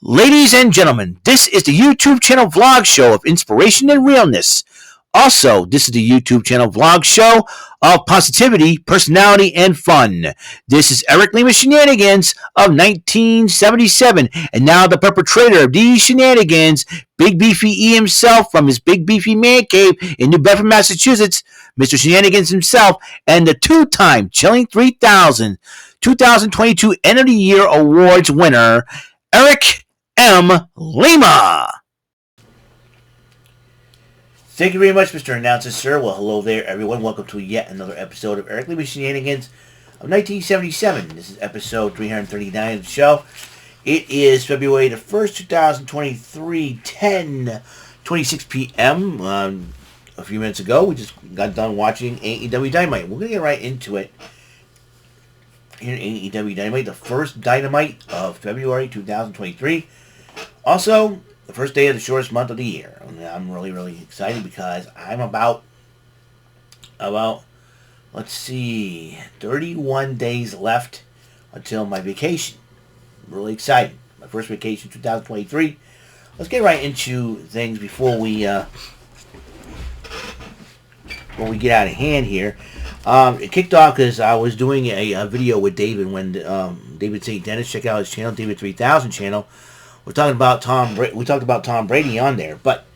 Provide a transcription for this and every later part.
Ladies and gentlemen, this is the YouTube channel vlog show of inspiration and realness. Also, this is the YouTube channel vlog show of positivity, personality, and fun. This is Eric Lima Shenanigans of 1977, and now the perpetrator of these shenanigans, Big Beefy E himself from his Big Beefy Man Cave in New Bedford, Massachusetts, Mr. Shenanigans himself, and the two-time Chilling 3000 2022 End of the Year Awards winner, Eric M. Lima. Thank you very much, Mr. Announcer, sir. Well, hello there, everyone. Welcome to yet another episode of Eric Lima Shenanigans of 1977. This is episode 339 of the show. It is February the 1st, 2023, 10:26 p.m. A few minutes ago, we just got done watching AEW Dynamite. We're going to get right into it. Here in AEW Dynamite, the first Dynamite of February 2023. Also, the first day of the shortest month of the year. And I'm really excited because I'm about, let's see, 31 days left until my vacation. I'm really excited. My first vacation 2023. Let's get right into things before we get out of hand here. It kicked off because I was doing a video with David when David St. Dennis. Check out his channel, David 3000 channel. We talked about Tom Brady on there, but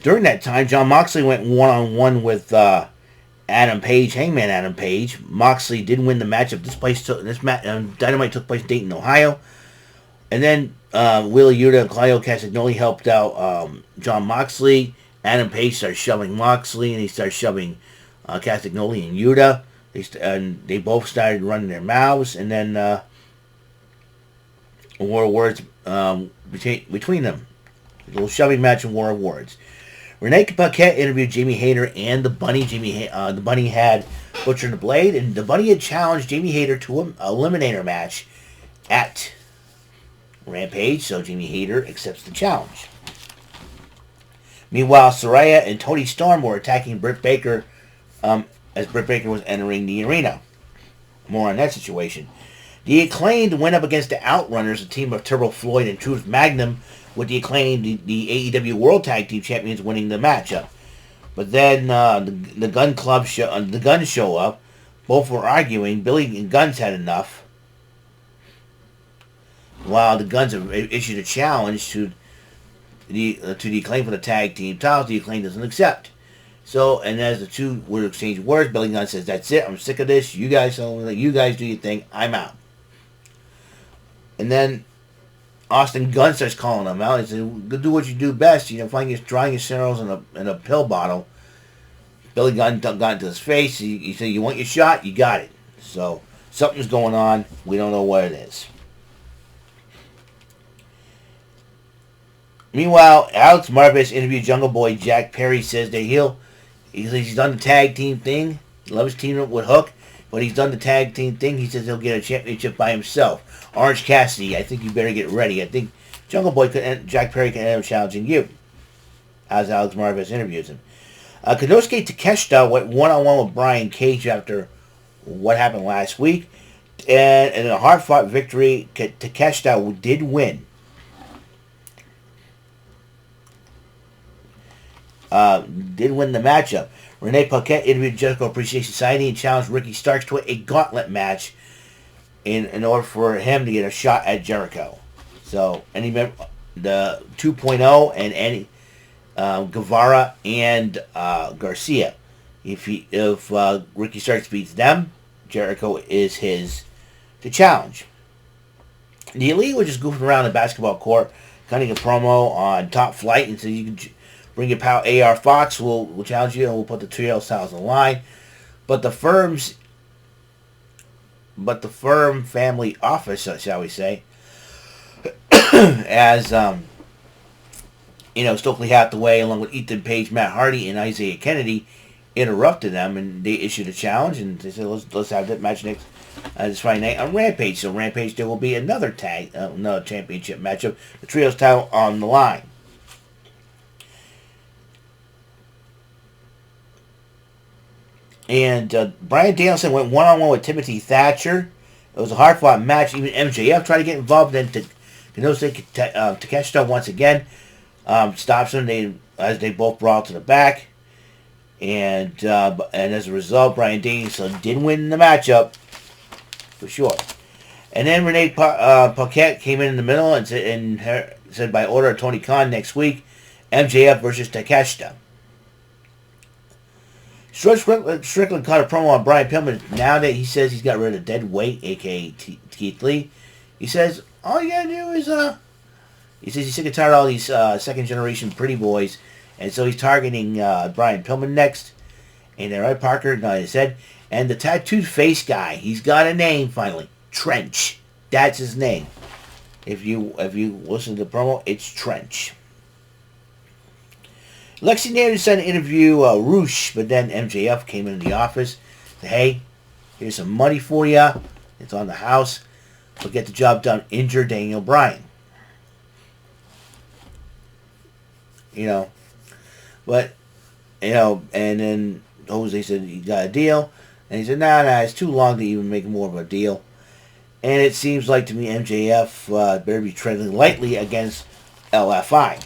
during that time, Jon Moxley went one-on-one with Adam Page, Hangman Adam Page. Moxley did win the matchup. Dynamite took place in Dayton, Ohio, and then Wheeler Yuta and Claudio Castagnoli helped out Jon Moxley. Adam Page started shoving Moxley, and he started shoving Castagnoli and Yuta. They both started running their mouths, and then a war of words between them. A little shoving match and war of words. Renee Paquette interviewed Jamie Hayter and the Bunny. The Bunny had Butcher and the Blade, and the Bunny had challenged Jamie Hayter to an eliminator match at Rampage, so Jamie Hayter accepts the challenge. Meanwhile, Saraya and Tony Storm were attacking Britt Baker as Britt Baker was entering the arena. More on that situation. The Acclaimed went up against the Outrunners, a team of Turbo Floyd and Truth Magnum, with the Acclaimed, the AEW World Tag Team Champions, winning the matchup. But then the Gun Club the Guns show up. Both were arguing. Billy and Guns had enough, while the Guns have issued a challenge to the Acclaimed for the tag team titles. The Acclaimed doesn't accept. So, and as the two would exchange words, Billy Gunn says, "That's it. I'm sick of this. You guys do your thing. I'm out." And then Austin Gunn starts calling him out. He said, "Go do what you do best. Drying your cereals in a pill bottle." Billy Gunn got into his face. He said, "You want your shot? You got it." So something's going on. We don't know what it is. Meanwhile, Alex Marvez interviewed Jungle Boy Jack Perry. Says that he's done the tag team thing. He loves teaming up with Hook, but he's done the tag team thing. He says he'll get a championship by himself. Orange Cassidy, I think you better get ready. I think Jungle Boy Jack Perry can end up challenging you, as Alex Marvez interviews him. Konosuke Takeshita went one-on-one with Brian Cage after what happened last week, and in a hard-fought victory, Takeshita did win. Did win the matchup. Renee Paquette interviewed Jericho Appreciation Society and challenged Ricky Starks to a gauntlet match in order for him to get a shot at Jericho. So, the 2.0 and any Guevara and Garcia. If Ricky Starks beats them, Jericho is his to challenge. The Elite were just goofing around the basketball court, cutting a promo on Top Flight, and so you can bring your pal AR Fox. We'll challenge you, and we'll put the trio styles on the line. But the firm family office, shall we say, as Stokely Hathaway, along with Ethan Page, Matt Hardy, and Isaiah Kennedy, interrupted them, and they issued a challenge, and they said, let's have that match next this Friday night on Rampage. So Rampage, there will be another championship matchup, the trios title on the line. And Bryan Danielson went one-on-one with Timothy Thatcher. It was a hard-fought match. Even MJF tried to get involved. Then Takeshita once again stops him. As they both brawl to the back. And as a result, Brian Danielson did win the matchup, for sure. And then Renee Paquette came in the middle and said by order of Tony Khan next week, MJF versus Takeshita. Strickland caught a promo on Brian Pillman. Now that he says he's got rid of dead weight, a.k.a. Keith Lee, he says, all you gotta do is, he says he's sick and tired of all these second-generation pretty boys, and so he's targeting Brian Pillman next. And then Ray Parker nodded his head. And the tattooed face guy, he's got a name finally. Trench. That's his name. If you listen to the promo, it's Trench. Lexi Nair decided to interview Roosh, but then MJF came into the office. Said, hey, here's some money for you. It's on the house. But get the job done. Injure Daniel Bryan. But, and then Jose said, you got a deal? And he said, nah, it's too long to even make more of a deal. And it seems like to me MJF better be treading lightly against LFI.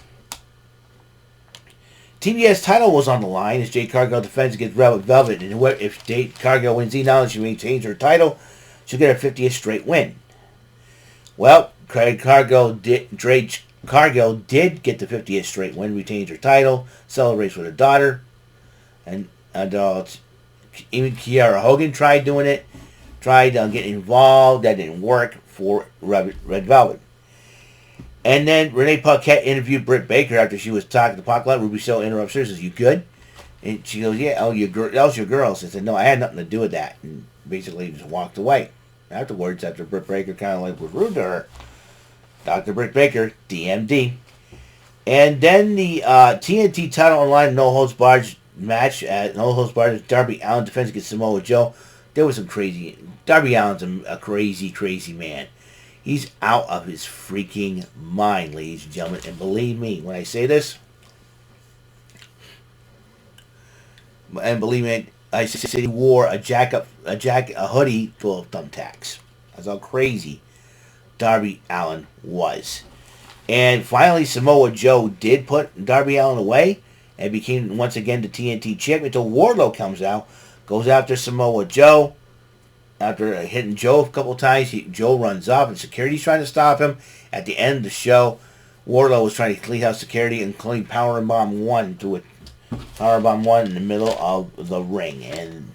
TBS title was on the line as Jade Cargill defends against Red Velvet. And if Jade Cargill wins the knowledge she maintains her title, she'll get her 50th straight win. Well, Jade Cargill did get the 50th straight win, retains her title, celebrates with her daughter. And even Kiara Hogan tried doing it, tried getting involved. That didn't work for Red Velvet. And then Renee Paquette interviewed Britt Baker after she was talking to Pac. Ruby Soho interrupts her and says, you good? And she goes, yeah, that was your girl. She said, no, I had nothing to do with that. And basically just walked away. Afterwards, after Britt Baker kind of was rude to her, Dr. Britt Baker, DMD. And then the TNT title online No Holds Barred match at No Holds Barred. Darby Allin defends against Samoa Joe. There was some crazy... Darby Allin's a crazy, crazy man. He's out of his freaking mind, ladies and gentlemen. And believe me, when I say this... And believe me, I said he wore a hoodie full of thumbtacks. That's how crazy Darby Allin was. And finally, Samoa Joe did put Darby Allin away and became once again the TNT champion until Wardlow comes out, goes after Samoa Joe. After hitting Joe a couple times, Joe runs off and security's trying to stop him. At the end of the show, Wardlow was trying to clean out security and clean Powerbomb 1 through it. Powerbomb 1 in the middle of the ring. And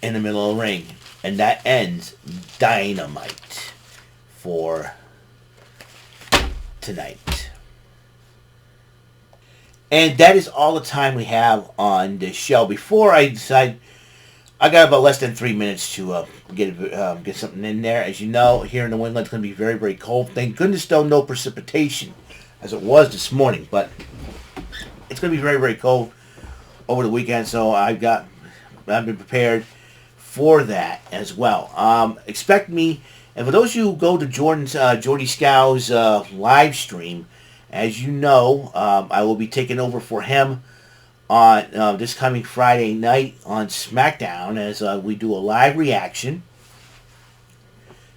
in the middle of the ring. And that ends Dynamite for tonight. And that is all the time we have on this show. Before I decide, I got about less than 3 minutes to get something in there. As you know, here in New England, it's going to be very, very cold. Thank goodness, though, no precipitation, as it was this morning. But it's going to be very, very cold over the weekend, so I've been prepared for that as well. Expect me, and for those of you who go to Jordy Scow's live stream, as you know, I will be taking over for him on this coming Friday night on SmackDown as we do a live reaction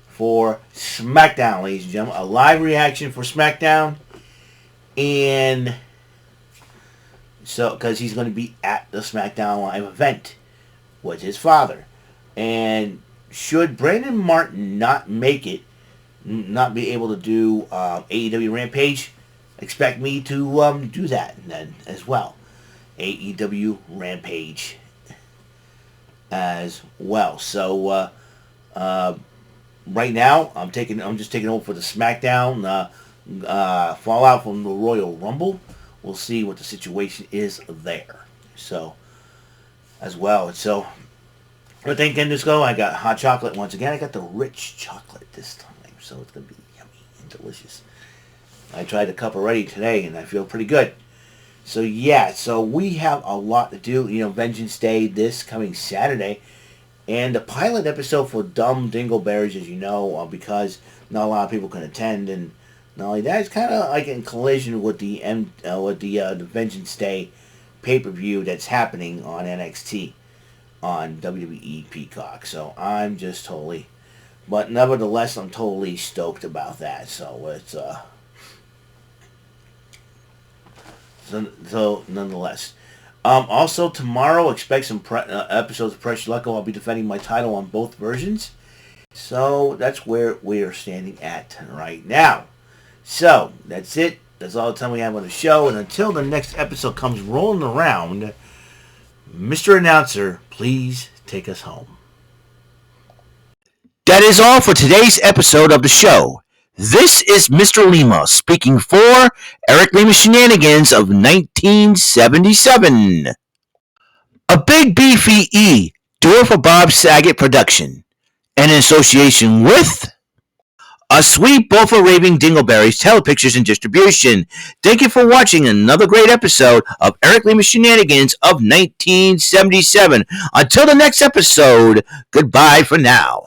for SmackDown, ladies and gentlemen. A live reaction for SmackDown. And so, because he's going to be at the SmackDown Live event with his father. And should Brandon Martin not make it, not be able to do AEW Rampage, expect me to do that then as well. AEW Rampage as well. So right now I'm just taking over for the SmackDown fallout from the Royal Rumble. We'll see what the situation is there. So as well. So what thing can this go? I got hot chocolate once again. I got the rich chocolate this time, so it's gonna be yummy and delicious. I tried the cup already today, and I feel pretty good. So yeah, so we have a lot to do. Vengeance Day this coming Saturday, and the pilot episode for Dumb Dingleberries, as you know, because not a lot of people can attend, and not only that, it's kind of like in collision with the Vengeance Day pay-per-view that's happening on NXT on WWE Peacock. So I'm just totally But nevertheless, I'm totally stoked about that. So it's so nonetheless. Also tomorrow, expect some episodes of Precious Lucko. I'll be defending my title on both versions. So that's where we are standing at right now. So that's it. That's all the time we have on the show. And until the next episode comes rolling around, Mr. Announcer, please take us home. That is all for today's episode of the show. This is Mr. Lima speaking for Eric Lima Shenanigans of 1977. A Big Beefy E, Door for Bob Saget production. And in association with A Sweet Bowl for Raving Dingleberries Telepictures and Distribution. Thank you for watching another great episode of Eric Lima Shenanigans of 1977. Until the next episode, goodbye for now.